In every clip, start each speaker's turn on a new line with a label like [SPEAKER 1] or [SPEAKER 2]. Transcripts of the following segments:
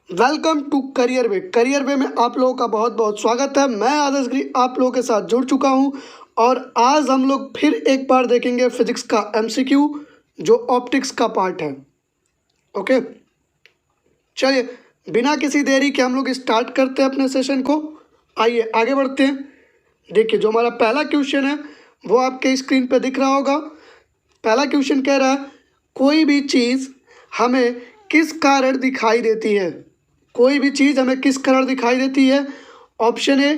[SPEAKER 1] Welcome to Career Way. Career Way में आप लोगों का बहुत बहुत स्वागत है। मैं आदर्श गिरी आप लोगों के साथ जुड़ चुका हूं और आज हम लोग फिर एक बार देखेंगे फिजिक्स का एमसीक्यू जो ऑप्टिक्स का पार्ट है। ओके, चलिए बिना किसी देरी के हम लोग स्टार्ट करते हैं अपने सेशन को। आइए आगे बढ़ते हैं। देखिए जो हमारा पहला क्वेश्चन है वो आपके स्क्रीन पे दिख रहा होगा। पहला क्वेश्चन कह रहा है कोई भी चीज़ हमें किस कारण दिखाई देती है। कोई भी चीज़ हमें किस कारण दिखाई देती है। ऑप्शन ए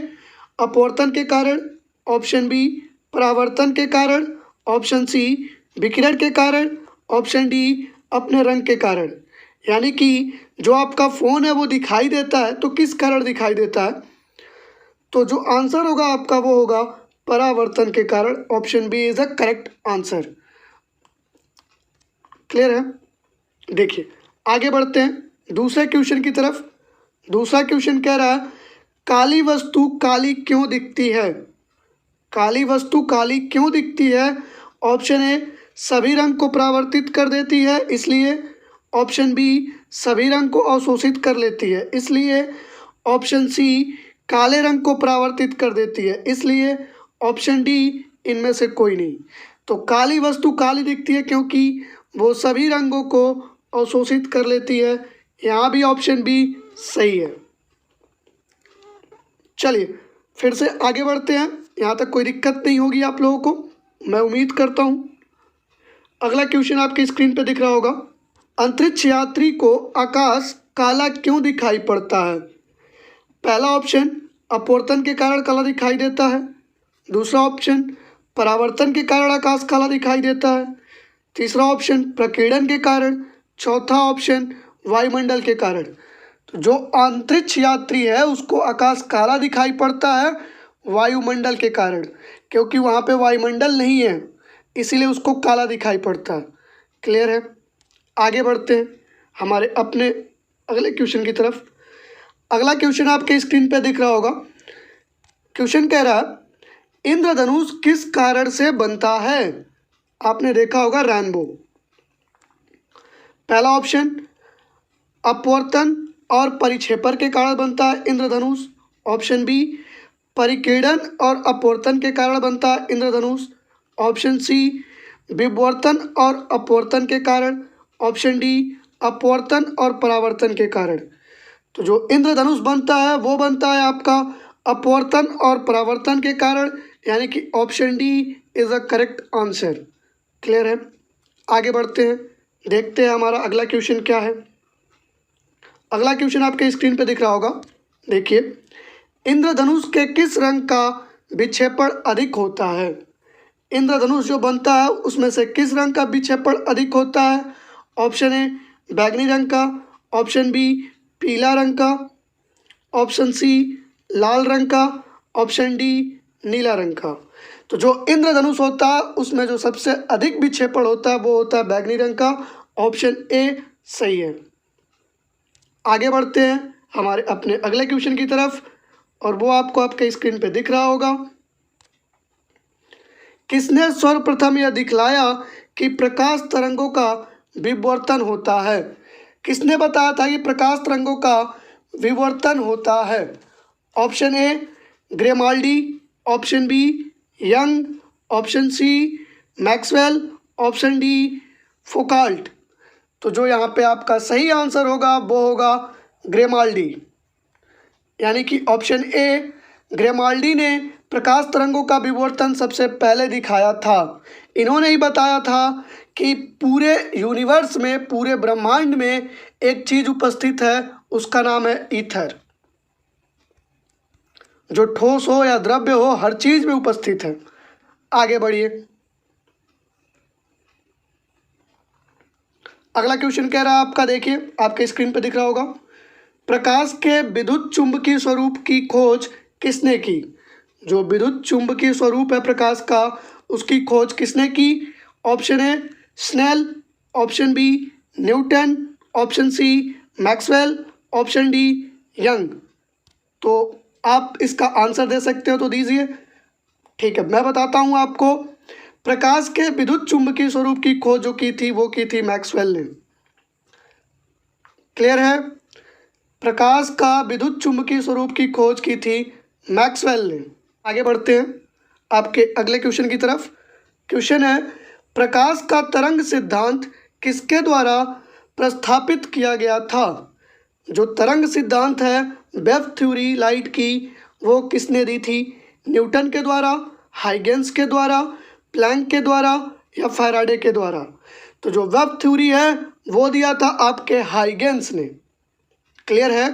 [SPEAKER 1] अपवर्तन के कारण, ऑप्शन बी परावर्तन के कारण, ऑप्शन सी विकिरण के कारण, ऑप्शन डी अपने रंग के कारण। यानी कि जो आपका फ़ोन है वो दिखाई देता है तो किस कारण दिखाई देता है। तो जो आंसर होगा आपका वो होगा परावर्तन के कारण। Option B is a correct answer. Clear है। देखिए आगे बढ़ते हैं दूसरे क्वेश्चन की तरफ। दूसरा क्वेश्चन कह रहा है काली वस्तु काली क्यों दिखती है। काली वस्तु काली क्यों दिखती है। ऑप्शन ए सभी रंग को परावर्तित कर देती है इसलिए, ऑप्शन बी सभी रंग को अवशोषित कर लेती है इसलिए, ऑप्शन सी काले रंग को परावर्तित कर देती है इसलिए, ऑप्शन डी इनमें से कोई नहीं। तो काली वस्तु काली दिखती है क्योंकि वो सभी रंगों को अवशोषित कर लेती है। यहाँ भी ऑप्शन बी सही है। चलिए फिर से आगे बढ़ते हैं। यहाँ तक कोई दिक्कत नहीं होगी आप लोगों को, मैं उम्मीद करता हूँ। अगला क्वेश्चन आपकी स्क्रीन पे दिख रहा होगा। अंतरिक्ष यात्री को आकाश काला क्यों दिखाई पड़ता है। पहला ऑप्शन अपवर्तन के कारण काला दिखाई देता है, दूसरा ऑप्शन परावर्तन के कारण आकाश काला दिखाई देता है, तीसरा ऑप्शन प्रकीर्णन के कारण, चौथा ऑप्शन वायुमंडल के कारण। तो जो अंतरिक्ष यात्री है उसको आकाश काला दिखाई पड़ता है वायुमंडल के कारण, क्योंकि वहाँ पे वायुमंडल नहीं है इसीलिए उसको काला दिखाई पड़ता है। क्लियर है। आगे बढ़ते हैं हमारे अपने अगले क्वेश्चन की तरफ। अगला क्वेश्चन आपके स्क्रीन पे दिख रहा होगा। क्वेश्चन कह रहा है इंद्रधनुष किस कारण से बनता है। आपने देखा होगा रेनबो। पहला ऑप्शन अपवर्तन और परिक्षेपण के कारण बनता है इंद्रधनुष, ऑप्शन बी परिकीर्णन और अपवर्तन के कारण बनता है इंद्रधनुष, ऑप्शन सी विवर्तन और अपवर्तन के कारण, ऑप्शन डी अपवर्तन और परावर्तन के कारण। तो जो इंद्रधनुष बनता है वो बनता है आपका अपवर्तन और परावर्तन के कारण, यानी कि option D is a correct answer. Clear है। आगे बढ़ते हैं, देखते हैं हमारा अगला क्वेश्चन क्या है। अगला क्वेश्चन आपके स्क्रीन पे दिख रहा होगा। देखिए इंद्रधनुष के किस रंग का विक्षेपण अधिक होता है। इंद्रधनुष जो बनता है उसमें से किस रंग का विक्षेपण अधिक होता है। ऑप्शन ए बैंगनी रंग का, ऑप्शन बी पीला रंग का, ऑप्शन सी लाल रंग का, ऑप्शन डी नीला रंग का। तो जो इंद्रधनुष होता है उसमें जो सबसे अधिक विक्षेपण होता है वो होता है बैंगनी रंग का। ऑप्शन ए सही है। आगे बढ़ते हैं हमारे अपने अगले क्वेश्चन की तरफ और वो आपको आपके स्क्रीन पे दिख रहा होगा। किसने सर्वप्रथम यह दिखलाया कि प्रकाश तरंगों का विवर्तन होता है। किसने बताया था कि प्रकाश तरंगों का विवर्तन होता है। Option A Grimaldi, option B Young, option C Maxwell, option D Foucault. तो जो यहाँ पे आपका सही आंसर होगा वो होगा ग्रेमाल्डी, यानी कि ऑप्शन ए ग्रेमाल्डी ने प्रकाश तरंगों का विवर्तन सबसे पहले दिखाया था। इन्होंने ही बताया था कि पूरे यूनिवर्स में, पूरे ब्रह्मांड में एक चीज़ उपस्थित है, उसका नाम है ईथर। जो ठोस हो या द्रव्य हो हर चीज़ में उपस्थित है। आगे बढ़िए। अगला क्वेश्चन कह रहा है आपका, देखिए आपके स्क्रीन पे दिख रहा होगा। प्रकाश के विद्युत चुंबकीय स्वरूप की खोज किसने की। जो विद्युत चुंबकीय स्वरूप है प्रकाश का उसकी खोज किसने की। Option A Snell, option B Newton, option C Maxwell, option D Young. तो आप इसका आंसर दे सकते हो तो दीजिए। ठीक है, मैं बताता हूँ आपको। प्रकाश के विद्युत चुंबकीय स्वरूप की खोज जो की थी वो की थी मैक्सवेल ने। क्लियर है। प्रकाश का विद्युत चुंबकीय स्वरूप की खोज की थी मैक्सवेल ने। आगे बढ़ते हैं आपके अगले क्वेश्चन की तरफ। क्वेश्चन है, प्रकाश का तरंग सिद्धांत किसके द्वारा प्रस्तावित किया गया था? जो तरंग सिद्धांत है वेव थ्योरी लाइट की, वो किसने दी थी? न्यूटन के द्वारा, हाइगेंस के द्वारा, प्लैंक के द्वारा या फैराडे के द्वारा? तो जो वेव थ्योरी है वो दिया था आपके हाइगेंस ने। क्लियर है?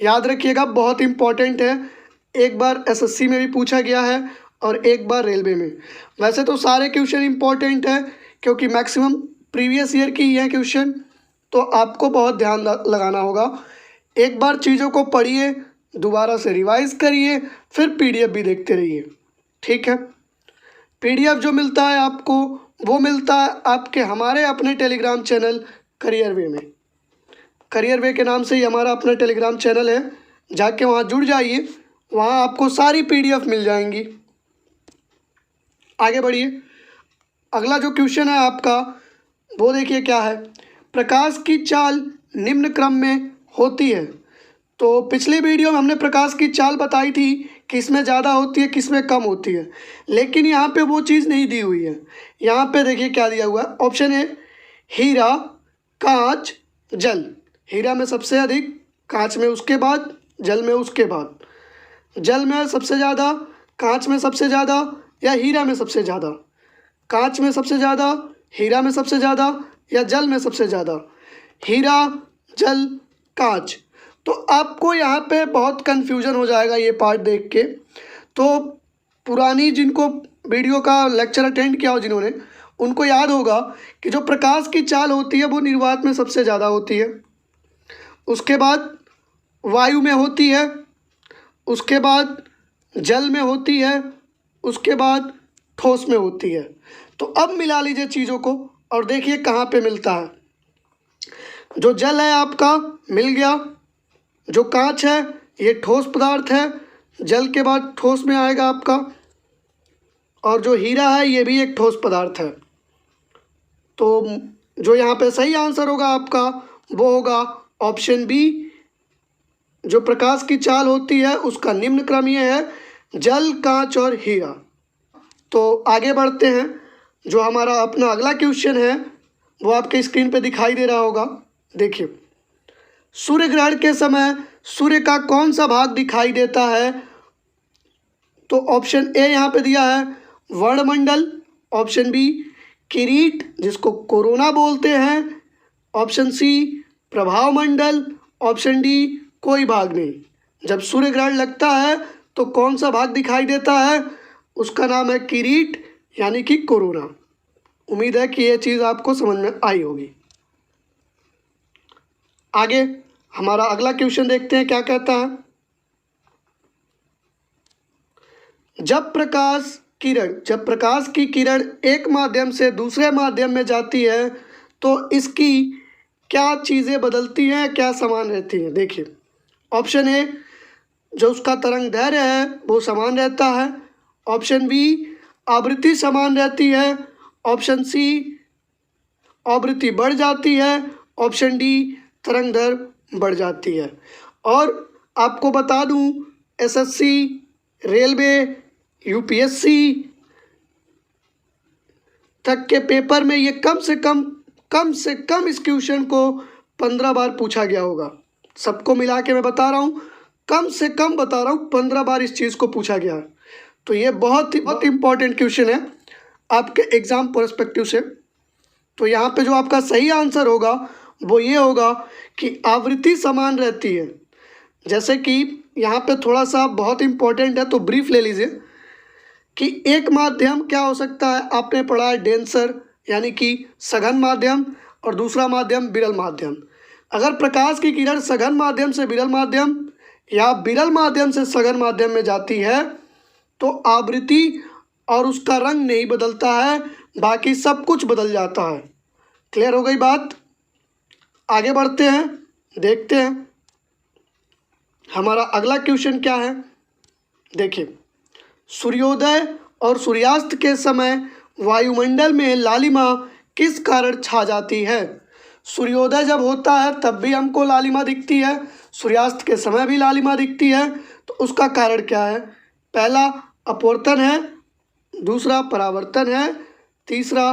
[SPEAKER 1] याद रखिएगा, बहुत इंपॉर्टेंट है। एक बार एसएससी में भी पूछा गया है और एक बार रेलवे में। वैसे तो सारे क्वेश्चन इंपॉर्टेंट है क्योंकि मैक्सिमम प्रीवियस ईयर की ही है क्वेश्चन, तो आपको बहुत ध्यान लगाना होगा। एक बार चीज़ों को पढ़िए, दोबारा से रिवाइज करिए, फिर पीडीएफ भी देखते रहिए। ठीक है? पीडीएफ जो मिलता है आपको, वो मिलता है आपके हमारे अपने टेलीग्राम चैनल करियर वे में। करियर वे के नाम से ही हमारा अपना टेलीग्राम चैनल है, जाके वहाँ जुड़ जाइए, वहाँ आपको सारी पीडीएफ मिल जाएंगी। आगे बढ़िए, अगला जो क्वेश्चन है आपका वो देखिए क्या है। प्रकाश की चाल निम्न क्रम में होती है। तो पिछली वीडियो में हमने प्रकाश की चाल बताई थी किस में ज़्यादा होती है, किस में कम होती है, लेकिन यहाँ पे वो चीज़ नहीं दी हुई है। यहाँ पे देखिए क्या दिया हुआ है। ऑप्शन ए हीरा, कांच, जल। हीरा में सबसे अधिक, कांच में उसके बाद, जल में उसके बाद। जल में सबसे ज़्यादा, कांच में सबसे ज़्यादा या हीरा में सबसे ज़्यादा? कांच में सबसे ज़्यादा, हीरा में सबसे ज़्यादा या जल में सबसे ज़्यादा? हीरा, जल, कांच। तो आपको यहाँ पे बहुत कन्फ्यूजन हो जाएगा ये पार्ट देख के। तो पुरानी जिनको वीडियो का लेक्चर अटेंड किया हो जिन्होंने, उनको याद होगा कि जो प्रकाश की चाल होती है वो निर्वात में सबसे ज़्यादा होती है, उसके बाद वायु में होती है, उसके बाद जल में होती है, उसके बाद ठोस में होती है। तो अब मिला लीजिए चीज़ों को और देखिए कहाँ पे मिलता है। जो जल है आपका मिल गया, जो कांच है ये ठोस पदार्थ है, जल के बाद ठोस में आएगा आपका, और जो हीरा है ये भी एक ठोस पदार्थ है। तो जो यहाँ पे सही आंसर होगा आपका वो होगा ऑप्शन बी। जो प्रकाश की चाल होती है उसका निम्न क्रम ये है, जल, कांच और हीरा। तो आगे बढ़ते हैं। जो हमारा अपना अगला क्वेश्चन है वो आपके स्क्रीन पे दिखाई दे रहा होगा। देखिए, सूर्य ग्रहण के समय सूर्य का कौन सा भाग दिखाई देता है? तो ऑप्शन ए यहाँ पे दिया है वर्णमंडल, ऑप्शन बी किरीट जिसको कोरोना बोलते हैं, ऑप्शन सी प्रभाव मंडल, ऑप्शन डी कोई भाग नहीं। जब सूर्य ग्रहण लगता है तो कौन सा भाग दिखाई देता है? उसका नाम है किरीट यानी कि कोरोना। उम्मीद है कि ये चीज़ आपको समझ में आई होगी। आगे हमारा अगला क्वेश्चन देखते हैं क्या कहता है। जब प्रकाश की किरण एक माध्यम से दूसरे माध्यम में जाती है तो इसकी क्या चीज़ें बदलती हैं, क्या समान रहती हैं? देखिए, ऑप्शन ए जो उसका तरंग दैर्घ्य है वो समान रहता है, ऑप्शन बी आवृत्ति समान रहती है, ऑप्शन सी आवृत्ति बढ़ जाती है, ऑप्शन डी तरंग दैर्घ्य बढ़ जाती है। और आपको बता दूं एसएससी, रेलवे, यूपीएससी तक के पेपर में ये कम से कम इस क्वेश्चन को 15 बार पूछा गया होगा। सबको मिला के मैं बता रहा हूँ, कम से कम बता रहा हूँ 15 बार इस चीज़ को पूछा गया है। तो ये बहुत इंपॉर्टेंट क्वेश्चन है आपके एग्ज़ाम पर्सपेक्टिव से। तो यहाँ पे जो आपका सही आंसर होगा वो ये होगा कि आवृत्ति समान रहती है। जैसे कि यहाँ पे थोड़ा सा बहुत इंपॉर्टेंट है तो ब्रीफ ले लीजिए कि एक माध्यम क्या हो सकता है। आपने पढ़ा है डेंसर यानी कि सघन माध्यम और दूसरा माध्यम विरल माध्यम। अगर प्रकाश की किरण सघन माध्यम से विरल माध्यम या विरल माध्यम से सघन माध्यम में जाती है तो आवृत्ति और उसका रंग नहीं बदलता है, बाकी सब कुछ बदल जाता है। क्लियर हो गई बात? आगे बढ़ते हैं, देखते हैं हमारा अगला क्वेश्चन क्या है। देखिए, सूर्योदय और सूर्यास्त के समय वायुमंडल में लालिमा किस कारण छा जाती है? सूर्योदय जब होता है तब भी हमको लालिमा दिखती है, सूर्यास्त के समय भी लालिमा दिखती है। तो उसका कारण क्या है? पहला अपवर्तन है, दूसरा परावर्तन है, तीसरा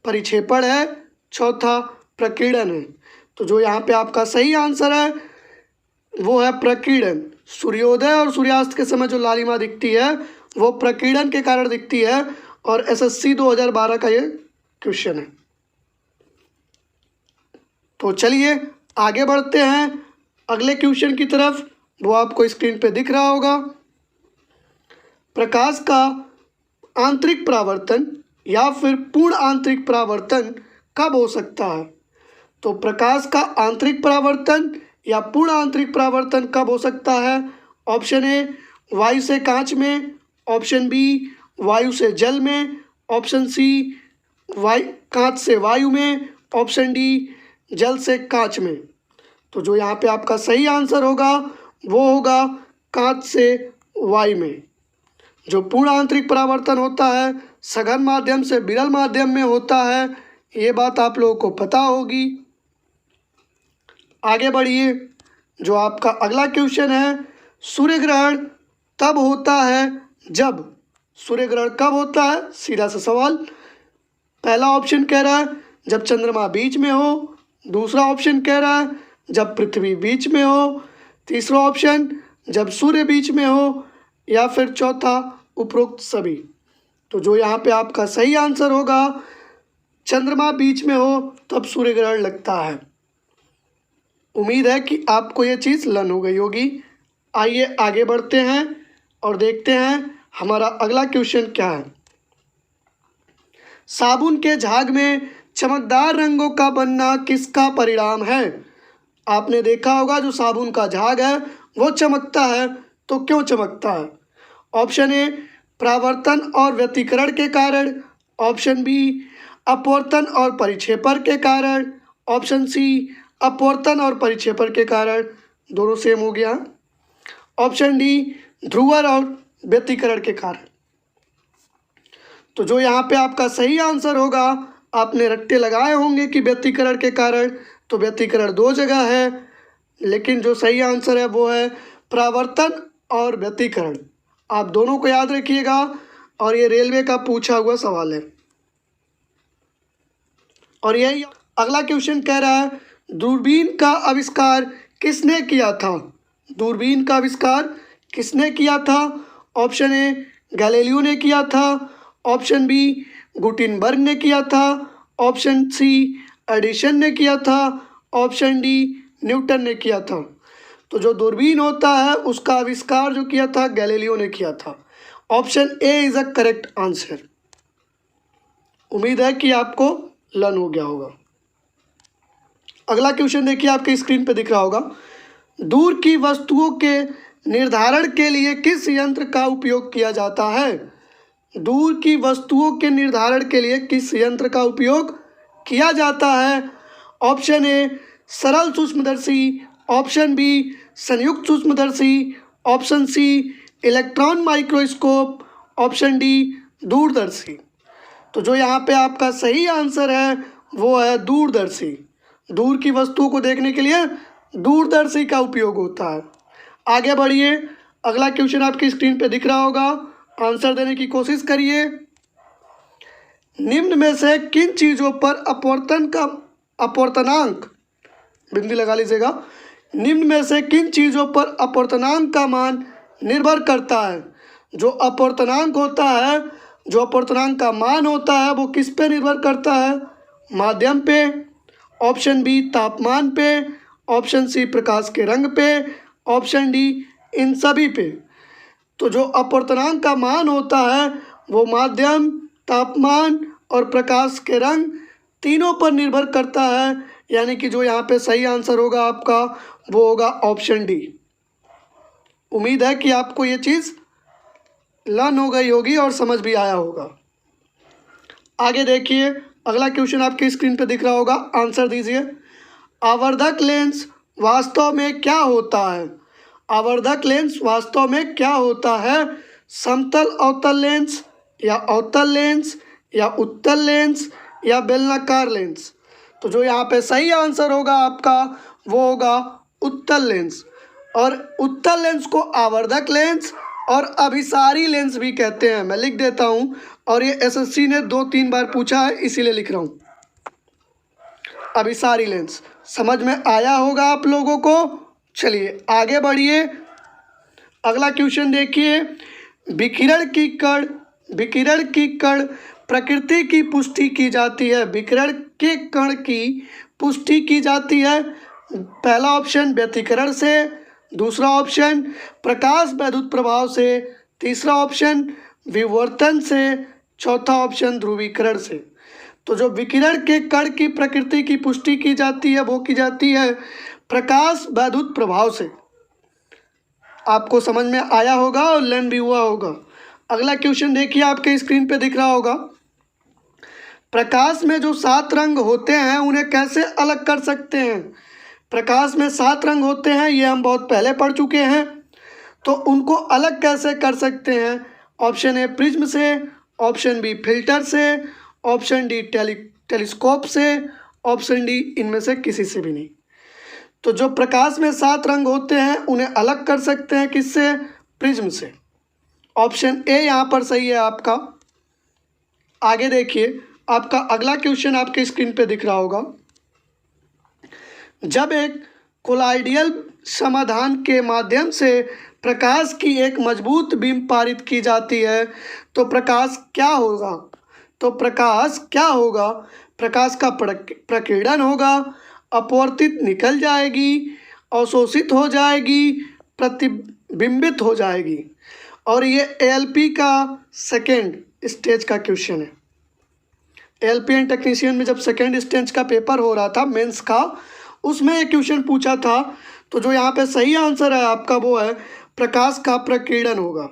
[SPEAKER 1] परिक्षेपण है, चौथा प्रकीर्णन है। तो जो यहाँ पे आपका सही आंसर है वो है प्रकीर्णन। सूर्योदय और सूर्यास्त के समय जो लालिमा दिखती है वो प्रकीर्णन के कारण दिखती है, और एसएससी 2012 का ये क्वेश्चन है। तो चलिए आगे बढ़ते हैं अगले क्वेश्चन की तरफ, वो आपको स्क्रीन पे दिख रहा होगा। प्रकाश का आंतरिक परावर्तन या फिर पूर्ण आंतरिक परावर्तन कब हो सकता है? तो प्रकाश का आंतरिक परावर्तन या पूर्ण आंतरिक परावर्तन कब हो सकता है? ऑप्शन ए वायु से कांच में, ऑप्शन बी वायु से जल में, ऑप्शन सी कांच से वायु में, ऑप्शन डी जल से कांच में। तो जो यहाँ पे आपका सही आंसर होगा वो होगा कांच से वायु में। जो पूर्ण आंतरिक परावर्तन होता है सघन माध्यम से विरल माध्यम में होता है, ये बात आप लोगों को पता होगी। आगे बढ़िए, जो आपका अगला क्वेश्चन है, सूर्य ग्रहण तब होता है जब। सूर्य ग्रहण कब होता है? सीधा सा सवाल। पहला ऑप्शन कह रहा है जब चंद्रमा बीच में हो, दूसरा ऑप्शन कह रहा है जब पृथ्वी बीच में हो, तीसरा ऑप्शन जब सूर्य बीच में हो, या फिर चौथा उपरोक्त सभी। तो जो यहाँ पे आपका सही आंसर होगा, चंद्रमा बीच में हो तब सूर्य ग्रहण लगता है। उम्मीद है कि आपको ये चीज़ लर्न हो गई होगी। आइए आगे बढ़ते हैं और देखते हैं हमारा अगला क्वेश्चन क्या है। साबुन के झाग में चमकदार रंगों का बनना किसका परिणाम है? आपने देखा होगा जो साबुन का झाग है वो चमकता है, तो क्यों चमकता है? ऑप्शन ए परावर्तन और व्यतिकरण के कारण, ऑप्शन बी अपवर्तन और परिक्षेपण के कारण, ऑप्शन सी अपवर्तन और परिक्षेपण के कारण, दोनों सेम हो गया, ऑप्शन डी ध्रुवण और व्यतिकरण के कारण। तो जो यहाँ पे आपका सही आंसर होगा, आपने रट्टे लगाए होंगे कि व्यतिकरण के कारण, तो व्यतिकरण दो जगह है, लेकिन जो सही आंसर है वो है परावर्तन और व्यतिकरण। आप दोनों को याद रखिएगा, और ये रेलवे का पूछा हुआ सवाल है। और यही अगला क्वेश्चन कह रहा है, दूरबीन का आविष्कार किसने किया था? दूरबीन का आविष्कार किसने किया था? ऑप्शन ए गैलीलियो ने किया था, ऑप्शन बी गुटेनबर्ग ने किया था, ऑप्शन सी एडिसन ने किया था, ऑप्शन डी न्यूटन ने किया था। तो जो दूरबीन होता है उसका आविष्कार जो किया था गैलीलियो ने किया था। Option A is a correct answer. उम्मीद है कि आपको लर्न हो गया होगा। अगला क्वेश्चन देखिए, आपके स्क्रीन पे दिख रहा होगा। दूर की वस्तुओं के निर्धारण के लिए किस यंत्र का उपयोग किया जाता है? दूर की वस्तुओं के निर्धारण के लिए किस यंत्र का उपयोग किया जाता है? ऑप्शन ए सरल सूक्ष्मदर्शी, ऑप्शन बी संयुक्त सूक्ष्मदर्शी, option C electron microscope, option D दूरदर्शी। तो जो यहाँ पे आपका सही आंसर है वो है दूरदर्शी। दूर की वस्तुओं को देखने के लिए दूरदर्शी का उपयोग होता है। आगे बढ़िए, अगला क्वेश्चन आपकी स्क्रीन पे दिख रहा होगा, आंसर देने की कोशिश करिए। निम्न में से किन चीज़ों पर अपवर्तनांक, बिंदी लगा लीजिएगा, निम्न में से किन चीज़ों पर अपवर्तनांक का मान निर्भर करता है? जो अपवर्तनांक होता है, जो अपवर्तनांक का मान होता है वो किस पे निर्भर करता है? माध्यम पे, ऑप्शन बी तापमान पे, ऑप्शन सी प्रकाश के रंग पे, ऑप्शन डी इन सभी पे। तो जो अपवर्तनांक का मान होता है वो माध्यम, तापमान और प्रकाश के रंग तीनों पर निर्भर करता है, यानी कि जो यहाँ पे सही आंसर होगा आपका वो होगा ऑप्शन डी। उम्मीद है कि आपको ये चीज़ लर्न हो गई होगी और समझ भी आया होगा। आगे देखिए, अगला क्वेश्चन आपकी स्क्रीन पे दिख रहा होगा, आंसर दीजिए। आवर्धक लेंस वास्तव में क्या होता है? आवर्धक लेंस वास्तव में क्या होता है? समतल अवतल लेंस, या अवतल लेंस, या उत्तल लेंस, या बेलनाकार लेंस। तो जो यहाँ पे सही आंसर होगा आपका वो होगा उत्तल लेंस। और उत्तल लेंस को आवर्धक लेंस और अभिसारी लेंस भी कहते हैं। मैं लिख देता हूँ, और ये एसएससी ने 2-3 बार पूछा है इसीलिए लिख रहा हूँ। अभिसारी लेंस समझ में आया होगा आप लोगों को। चलिए आगे बढ़िए, अगला क्वेश्चन देखिए। विकिरण की कण प्रकृति की पुष्टि की जाती है। विकिरण के कण की पुष्टि की जाती है। पहला ऑप्शन व्यतिकरण से, दूसरा ऑप्शन प्रकाश वैद्युत प्रभाव से, तीसरा ऑप्शन विवर्तन से, चौथा ऑप्शन ध्रुवीकरण से। तो जो विकिरण के कण की प्रकृति की पुष्टि की जाती है वो की जाती है प्रकाश वैद्युत प्रभाव से। आपको समझ में आया होगा और लर्न भी हुआ होगा। अगला क्वेश्चन देखिए, आपके स्क्रीन पे दिख रहा होगा। प्रकाश में जो 7 रंग होते हैं उन्हें कैसे अलग कर सकते हैं। प्रकाश में 7 रंग होते हैं, ये हम बहुत पहले पढ़ चुके हैं। तो उनको अलग कैसे कर सकते हैं। ऑप्शन ए प्रिज्म से, ऑप्शन बी फिल्टर से, ऑप्शन डी टेलीस्कोप से, ऑप्शन डी इनमें से किसी से भी नहीं। तो जो प्रकाश में 7 रंग होते हैं उन्हें अलग कर सकते हैं किससे, प्रिज्म से। ऑप्शन ए यहाँ पर सही है आपका। आगे देखिए, आपका अगला क्वेश्चन आपके स्क्रीन पे दिख रहा होगा। जब एक कोलाइडियल समाधान के माध्यम से प्रकाश की एक मजबूत बीम पारित की जाती है तो प्रकाश क्या होगा। तो प्रकाश क्या होगा, प्रकाश का प्रकीर्णन होगा, अपवर्तित निकल जाएगी, अवशोषित हो जाएगी, प्रतिबिंबित हो जाएगी। और ये एएलपी का सेकेंड स्टेज का क्वेश्चन है। एएलपी एंड टेक्नीशियन में जब सेकेंड स्टेज का पेपर हो रहा था मेंस का, उसमें एक क्वेश्चन पूछा था। तो जो यहाँ पे सही आंसर है आपका वो है प्रकाश का प्रकीर्णन होगा।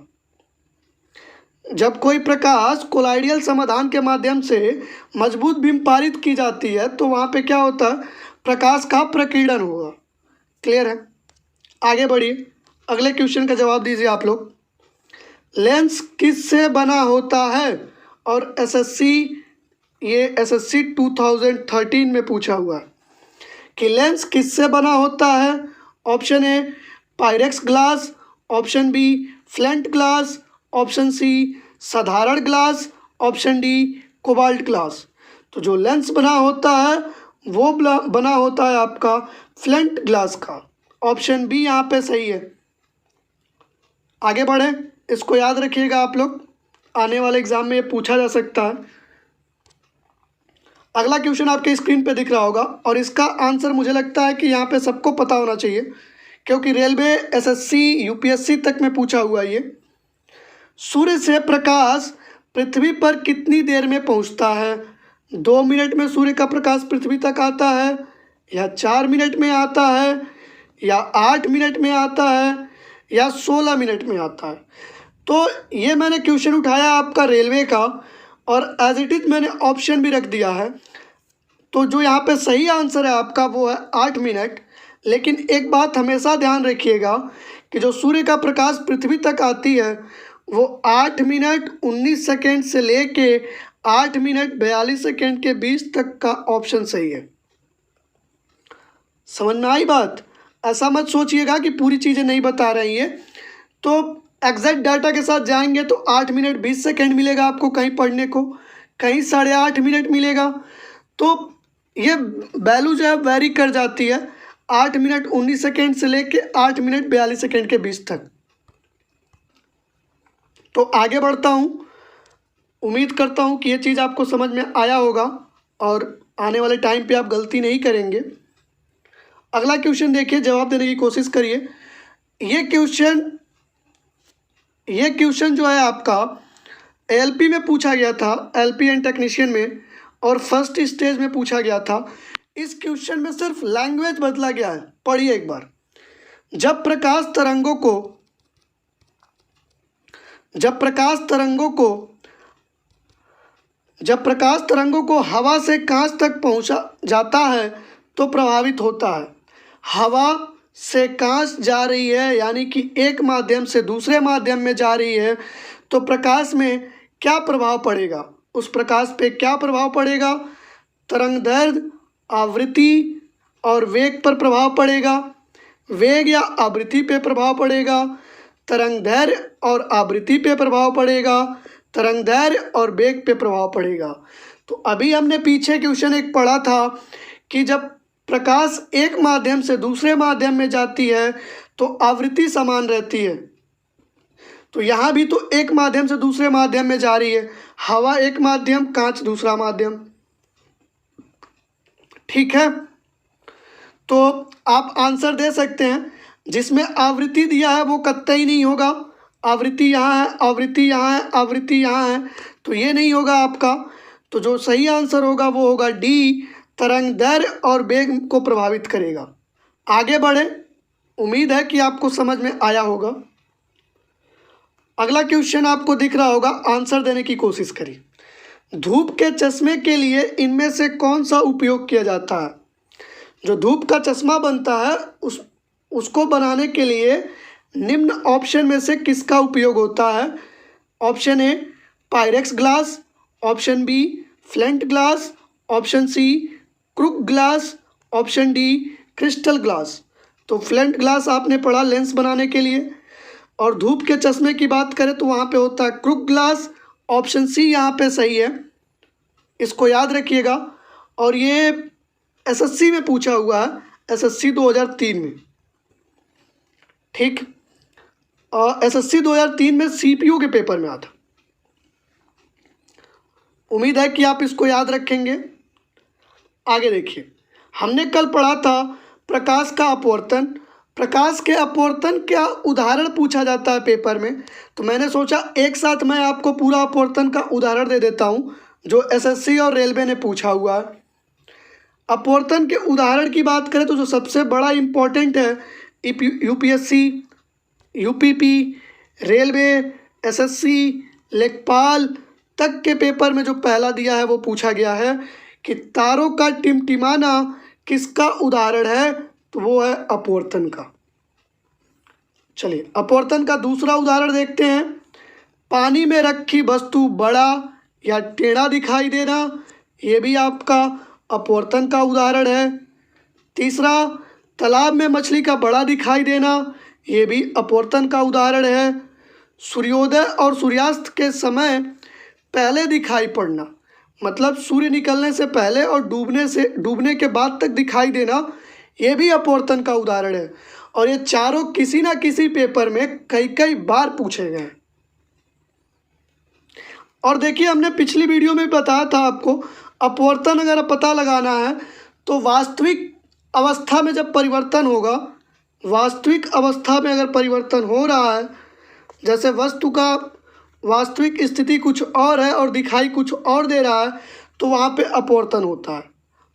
[SPEAKER 1] जब कोई प्रकाश कोलाइडियल समाधान के माध्यम से मजबूत बीम पारित की जाती है तो वहाँ पे क्या होता है, प्रकाश का प्रकीर्णन होगा। क्लियर है। आगे बढ़िए, अगले क्वेश्चन का जवाब दीजिए आप लोग। लेंस किससे बना होता है। और एसएससी 2013 में पूछा हुआ है कि लेंस किससे बना होता है। Option A Pyrex glass, option B flat glass, option C साधारण glass, option D cobalt glass. तो जो लेंस बना होता है वो बना होता है आपका फ्लैट ग्लास का। ऑप्शन बी यहाँ पे सही है। आगे बढ़े, इसको याद रखिएगा आप लोग, आने वाले एग्जाम में ये पूछा जा सकता है। अगला क्वेश्चन आपके स्क्रीन पे दिख रहा होगा और इसका आंसर मुझे लगता है कि यहाँ पे सबको पता होना चाहिए क्योंकि रेलवे, एसएससी, यूपीएससी तक में पूछा हुआ है ये। सूर्य से प्रकाश पृथ्वी पर कितनी देर में पहुँचता है। 2 मिनट में सूर्य का प्रकाश पृथ्वी तक आता है, या 4 मिनट में आता है, या 8 मिनट में आता है, या 16 मिनट में आता है। तो ये मैंने क्वेश्चन उठाया आपका रेलवे का और एज इट इज़ मैंने ऑप्शन भी रख दिया है। तो जो यहाँ पे सही आंसर है आपका वो है 8 मिनट। लेकिन एक बात हमेशा ध्यान रखिएगा कि जो सूर्य का प्रकाश पृथ्वी तक आती है वो 8 मिनट 19 सेकेंड से लेके 8 मिनट 42 सेकेंड के बीच तक का ऑप्शन सही है। समझ में आई बात। ऐसा मत सोचिएगा कि पूरी चीज़ें नहीं बता रही है। तो एग्जैक्ट डाटा के साथ जाएंगे तो 8 मिनट 20 सेकेंड मिलेगा आपको कहीं पढ़ने को, कहीं 8.5 मिनट मिलेगा। तो ये वैल्यू जो है वेरी कर जाती है 8 मिनट 19 सेकेंड से लेके 8 मिनट 42 सेकेंड के बीच तक। तो आगे बढ़ता हूँ, उम्मीद करता हूँ कि ये चीज़ आपको समझ में आया होगा और आने वाले टाइम पे आप गलती नहीं करेंगे। अगला क्वेश्चन देखिए, जवाब देने की कोशिश करिए। ये क्वेश्चन जो है आपका एलपी में पूछा गया था, एलपी एंड टेक्नीशियन में, और फर्स्ट स्टेज में पूछा गया था। इस क्वेश्चन में सिर्फ लैंग्वेज बदला गया है। पढ़िए एक बार। जब प्रकाश तरंगों को हवा से कांच तक पहुंचा जाता है तो प्रभावित होता है। हवा से कांच जा रही है यानी कि एक माध्यम से दूसरे माध्यम में जा रही है तो प्रकाश में क्या प्रभाव पड़ेगा, उस प्रकाश पे क्या प्रभाव पड़ेगा। तरंगदैर्घ्य आवृत्ति और वेग पर प्रभाव पड़ेगा, वेग या आवृत्ति पे प्रभाव पड़ेगा, तरंग दैर्घ्य और आवृत्ति पे प्रभाव पड़ेगा, तरंग दैर्घ्य और वेग पे प्रभाव पड़ेगा। तो अभी हमने पीछे क्वेश्चन एक पढ़ा था कि जब प्रकाश एक माध्यम से दूसरे माध्यम में जाती है तो आवृत्ति समान रहती है। तो यहाँ भी तो एक माध्यम से दूसरे माध्यम में जा रही है, हवा एक माध्यम, कांच दूसरा माध्यम, ठीक है। तो आप आंसर दे सकते हैं, जिसमें आवृत्ति दिया है वो कतई नहीं होगा, आवृत्ति यहाँ है, आवृत्ति यहाँ है, आवृत्ति यहाँ है, तो ये नहीं होगा आपका। तो जो सही आंसर होगा वो होगा डी, तरंग दैर्घ्य और वेग को प्रभावित करेगा। आगे बढ़े, उम्मीद है कि आपको समझ में आया होगा। अगला क्वेश्चन आपको दिख रहा होगा, आंसर देने की कोशिश करिए। धूप के चश्मे के लिए इनमें से कौन सा उपयोग किया जाता है? जो धूप का चश्मा बनता है उसको बनाने के लिए निम्न ऑप्शन में से किसका उपयोग होता है? Option A Pyrex glass, option B flint glass, option C Crookes glass, option D crystal glass. तो फ्लेंट ग्लास आपने पढ़ा लेंस बनाने के लिए, और धूप के चश्मे की बात करें तो वहाँ पे होता है क्रूक ग्लास। ऑप्शन सी यहाँ पे सही है, इसको याद रखिएगा। और ये एसएससी में पूछा हुआ है, एसएससी 2003 में, ठीक। और एसएससी 2003 में सीपीयू के पेपर में आता। उम्मीद है कि आप इसको याद रखेंगे। आगे देखिए, हमने कल पढ़ा था प्रकाश का अपवर्तन। प्रकाश के अपवर्तन का उदाहरण पूछा जाता है पेपर में, तो मैंने सोचा एक साथ मैं आपको पूरा अपवर्तन का उदाहरण दे देता हूँ जो एसएससी और रेलवे ने पूछा हुआ है। अपवर्तन के उदाहरण की बात करें तो जो सबसे बड़ा इम्पोर्टेंट है यूपीएससी, यूपीपी, रेलवे, एसएससी, लेखपाल तक के पेपर में जो पहला दिया है वो पूछा गया है कि तारों का टिमटिमाना किसका उदाहरण है? तो वो है अपवर्तन का। चलिए अपवर्तन का दूसरा उदाहरण देखते हैं। पानी में रखी वस्तु बड़ा या टेढ़ा दिखाई देना, ये भी आपका अपवर्तन का उदाहरण है। तीसरा, तालाब में मछली का बड़ा दिखाई देना, ये भी अपवर्तन का उदाहरण है। सूर्योदय और सूर्यास्त के समय पहले दिखाई पड़ना, मतलब सूर्य निकलने से पहले और डूबने के बाद तक दिखाई देना, ये भी अपवर्तन का उदाहरण है। और ये चारों किसी ना किसी पेपर में कई बार पूछे गए। और देखिए हमने पिछली वीडियो में बताया था आपको, अपवर्तन अगर पता लगाना है तो वास्तविक अवस्था में जब परिवर्तन होगा, वास्तविक अवस्था में अगर परिवर्तन हो रहा है, जैसे वस्तु का वास्तविक स्थिति कुछ और है और दिखाई कुछ और दे रहा है, तो वहाँ पे अपवर्तन होता है।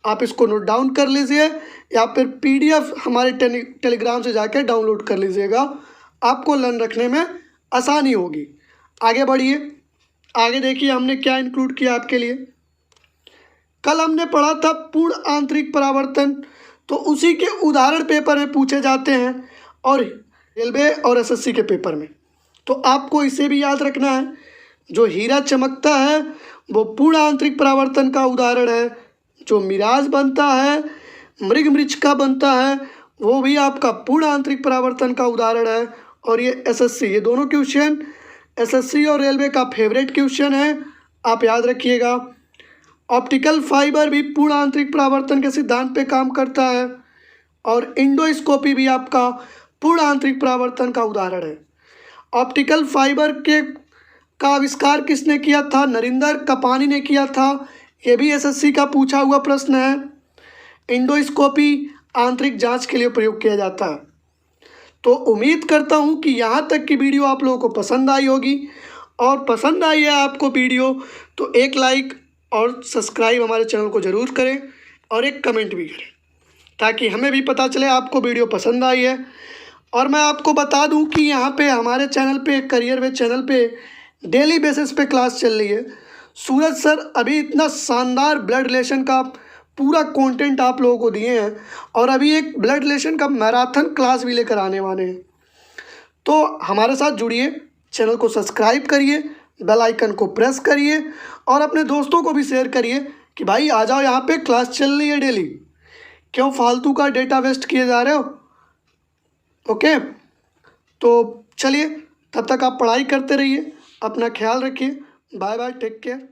[SPEAKER 1] आप इसको नोट डाउन कर लीजिए या फिर पीडीएफ हमारे टेलीग्राम से जाकर डाउनलोड कर लीजिएगा, आपको लर्न रखने में आसानी होगी। आगे बढ़िए, आगे देखिए हमने क्या इंक्लूड किया आपके लिए। कल हमने पढ़ा था पूर्ण आंतरिक परावर्तन, तो उसी के उदाहरण पेपर में पूछे जाते हैं और रेलवे और एसएससी के पेपर में। तो आपको इसे भी याद रखना है, जो हीरा चमकता है वो पूर्ण आंतरिक परावर्तन का उदाहरण है। जो मिराज बनता है, मृगमृच्छका बनता है, वो भी आपका पूर्ण आंतरिक परावर्तन का उदाहरण है। और ये एसएससी, ये दोनों क्वेश्चन एसएससी और रेलवे का फेवरेट क्वेश्चन है, आप याद रखिएगा। ऑप्टिकल फाइबर भी पूर्ण आंतरिक परावर्तन के सिद्धांत पे काम करता है। और इंडोस्कोपी भी आपका पूर्ण आंतरिक परावर्तन का उदाहरण है। ऑप्टिकल फाइबर का आविष्कार किसने किया था? नरिंदर कपानी ने किया था, ये भी एसएससी का पूछा हुआ प्रश्न है। इंडोस्कोपी आंतरिक जांच के लिए प्रयोग किया जाता है। तो उम्मीद करता हूँ कि यहाँ तक की वीडियो आप लोगों को पसंद आई होगी, और पसंद आई है आपको वीडियो तो एक लाइक और सब्सक्राइब हमारे चैनल को ज़रूर करें और एक कमेंट भी करें, ताकि हमें भी पता चले आपको वीडियो पसंद आई है। और मैं आपको बता दूं कि यहाँ पे हमारे चैनल पे, करियर वे चैनल पे डेली बेसिस पे क्लास चल रही है। सूरज सर अभी इतना शानदार ब्लड रिलेशन का पूरा कंटेंट आप लोगों को दिए हैं, और अभी एक ब्लड रिलेशन का मैराथन क्लास भी लेकर आने वाले हैं। तो हमारे साथ जुड़िए, चैनल को सब्सक्राइब करिए, बेल आइकन को प्रेस करिए और अपने दोस्तों को भी शेयर करिए कि भाई आ जाओ, यहाँ पे क्लास चल रही है डेली, क्यों फालतू का डेटा वेस्ट किए जा रहे हो। ओके, तो चलिए, तब तक आप पढ़ाई करते रहिए, अपना ख्याल रखिए। Bye bye, take care.